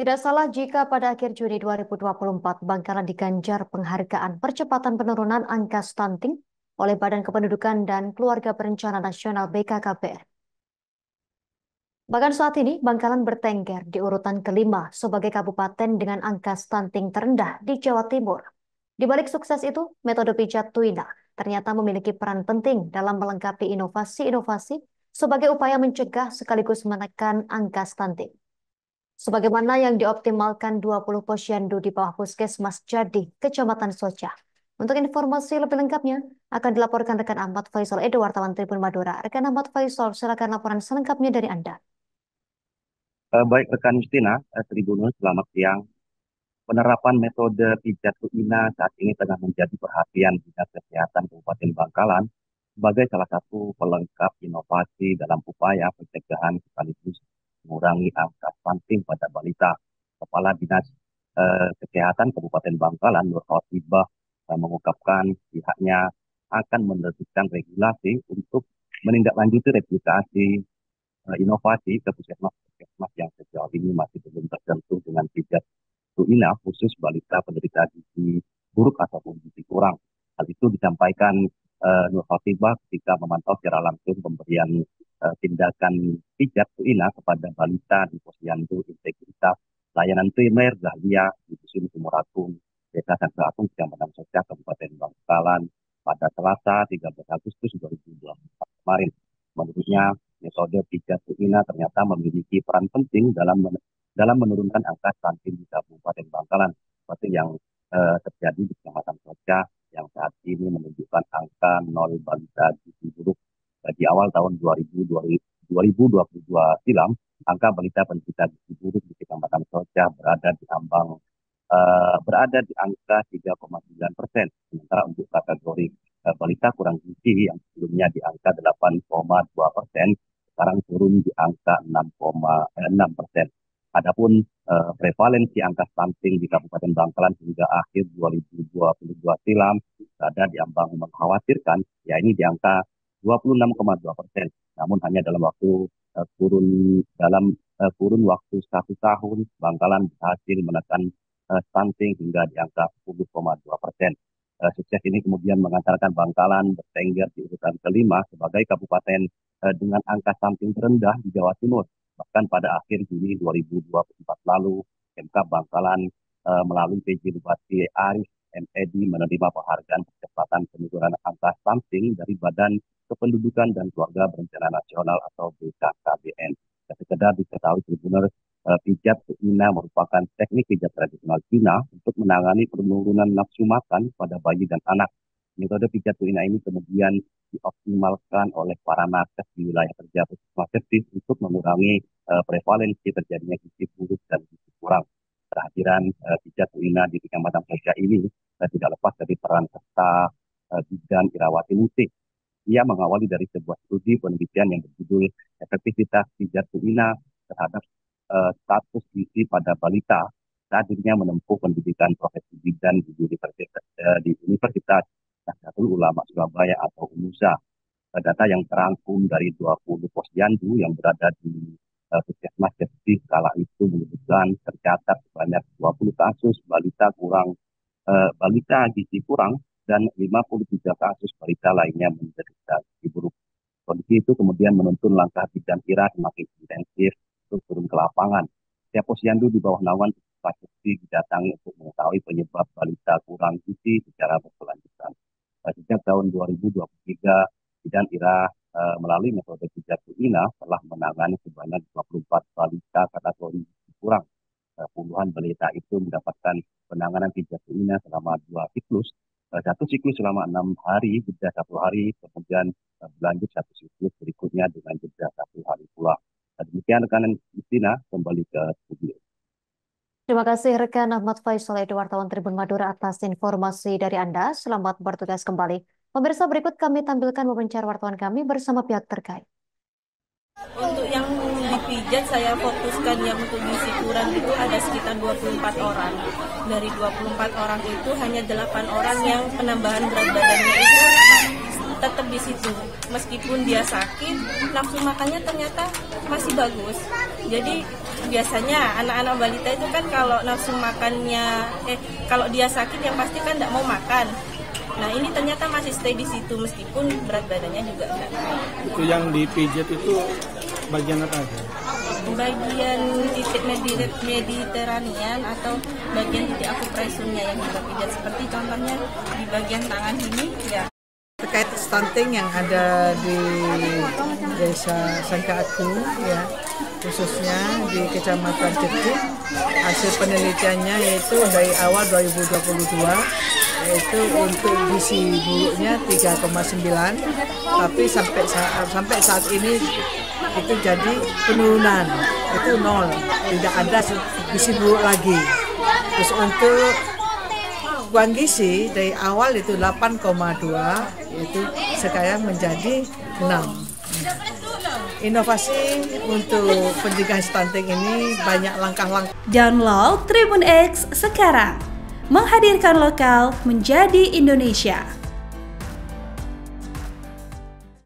Tidak salah jika pada akhir Juni 2024 Bangkalan diganjar penghargaan percepatan penurunan angka stunting oleh Badan Kependudukan dan Keluarga Berencana Nasional BKKBN. Bahkan saat ini Bangkalan bertengger di urutan kelima sebagai kabupaten dengan angka stunting terendah di Jawa Timur. Di balik sukses itu, metode pijat Tuina ternyata memiliki peran penting dalam melengkapi inovasi-inovasi sebagai upaya mencegah sekaligus menekan angka stunting. Sebagaimana yang dioptimalkan 20 posyandu di bawah Puskesmas Jadi, Kecamatan Soca. Untuk informasi lebih lengkapnya, akan dilaporkan rekan Ahmad Faisal Edo, wartawan Tribun Madura. Rekan Ahmad Faisal, silakan laporan selengkapnya dari Anda. Baik rekan Justina, Tribunus, selamat siang. Penerapan metode pijat Tuina saat ini tengah menjadi perhatian Dinas Kesehatan Kabupaten Bangkalan sebagai salah satu pelengkap inovasi dalam upaya pencegahan sekaligus mengurangi angka stunting pada balita. Kepala Dinas Kesehatan Kabupaten Bangkalan, Nur Khotibah, mengungkapkan pihaknya akan menerbitkan regulasi untuk menindaklanjuti replikasi inovasi ke puskesmas yang sejauh ini masih belum tersentuh dengan pijat Tuina khusus balita penderita gizi buruk ataupun gizi kurang. Hal itu disampaikan Nur Khotibah ketika memantau secara langsung pemberian tindakan pijat Tuina kepada balita di Posyandu Integritas Layanan Primer Dahlia di Dusun Sumuragung, Desa Sangka Agung, Kecamatan Soca, Kabupaten Bangkalan pada Selasa 13 Agustus 2024 kemarin. Menurutnya, metode pijat Tuina ternyata memiliki peran penting dalam menurunkan angka stunting di Kabupaten Bangkalan, seperti yang terjadi di Kecamatan Soca yang saat ini menunjukkan angka 0 balita gizi buruk. Di awal tahun 2022 silam, angka balita penderita gizi buruk di Kecamatan Soca berada di angka 3,9%. Sementara untuk kategori balita kurang gizi yang sebelumnya di angka 8,2%, sekarang turun di angka 6,6%. Adapun prevalensi angka stunting di Kabupaten Bangkalan hingga akhir 2022 silam berada di ambang mengkhawatirkan, yakni di angka 26,2%. Namun hanya dalam kurun waktu 1 tahun, Bangkalan berhasil menekan stunting hingga di angka 10,2%. Sukses ini kemudian mengantarkan Bangkalan bertengger di urutan kelima sebagai kabupaten dengan angka stunting terendah di Jawa Timur. Bahkan pada akhir Juni 2024 lalu, MK Bangkalan melalui PJ Bupati Arif MED menerima penghargaan percepatan penurunan angka stunting dari Badan Kependudukan dan Keluarga Berencana Nasional atau BKKBN. Sekedar diketahui Tribuners, pijat Tuina merupakan teknik pijat tradisional Cina untuk menangani penurunan nafsu makan pada bayi dan anak. Metode pijat Tuina ini kemudian dioptimalkan oleh para nakes di wilayah kerja puskesmas Servis untuk mengurangi prevalensi terjadinya gizi buruk dan gizi kurang. Kehadiran pijat Tuina di Kecamatan Soca ini tidak lepas dari peran serta Bidan Irawati Musik. Ia mengawali dari sebuah studi penelitian yang berjudul efektivitas pijat Tuina terhadap status gizi pada balita saat dirinya menempuh pendidikan profesi bidan di Universitas Nahdlatul Ulama Surabaya atau UNUSA. Data yang terangkum dari 20 posyandu yang berada di puskesmas Servis kala itu menyebutkan tercatat sebanyak 20 kasus balita gizi kurang dan 53 kasus balita lainnya menderita gizi buruk. Kondisi itu kemudian menuntun langkah bidan Ira semakin intensif untuk turun ke lapangan. Setiap posyandu di bawah naungan pasti didatangi untuk mengetahui penyebab balita kurang gizi secara berkelanjutan. Sejak tahun 2023, bidan Ira melalui metode pijat Tuina telah menangani sebanyak 24 balita kategori gizi kurang. Puluhan balita itu mendapatkan penanganan pijat Tuina selama 2 siklus. Satu siklus selama 6 hari, jeda 1 hari, kemudian berlanjut satu siklus berikutnya dengan jeda 1 hari pula. Demikian rekanan Justina, kembali ke studio. Terima kasih rekan Ahmad Faisal Edo, wartawan Tribun Madura atas informasi dari Anda. Selamat bertugas kembali. Pemirsa, berikut kami tampilkan wawancara wartawan kami bersama pihak terkait. Untuk yang dipijat saya fokuskan yang untuk gizi kurang itu ada sekitar 24 orang. Dari 24 orang itu hanya 8 orang yang penambahan berat badannya itu tetap di situ. Meskipun dia sakit, nafsu makannya ternyata masih bagus. Jadi biasanya anak-anak balita itu kan kalau nafsu makannya, kalau dia sakit yang pasti kan tidak mau makan. Nah ini ternyata masih stay di situ meskipun berat badannya juga enggak. Itu yang dipijat itu bagian apa aja? Bagian titik Mediterranean atau bagian titik akupressurnya yang kita pijat, seperti contohnya di bagian tangan ini ya. Terkait stunting yang ada di Desa Sangkaagung ya, khususnya di Kecamatan Cekcik, hasil penelitiannya yaitu dari awal 2022 yaitu untuk gizi buruknya 3,9, tapi sampai saat ini itu jadi penurunan, itu 0, tidak ada gizi buruk lagi. Terus untuk kurang gizi dari awal itu 8,2, itu sekarang menjadi 6. Inovasi untuk pencegahan stunting ini banyak langkah-langkah. Download Tribun X sekarang, menghadirkan lokal menjadi Indonesia.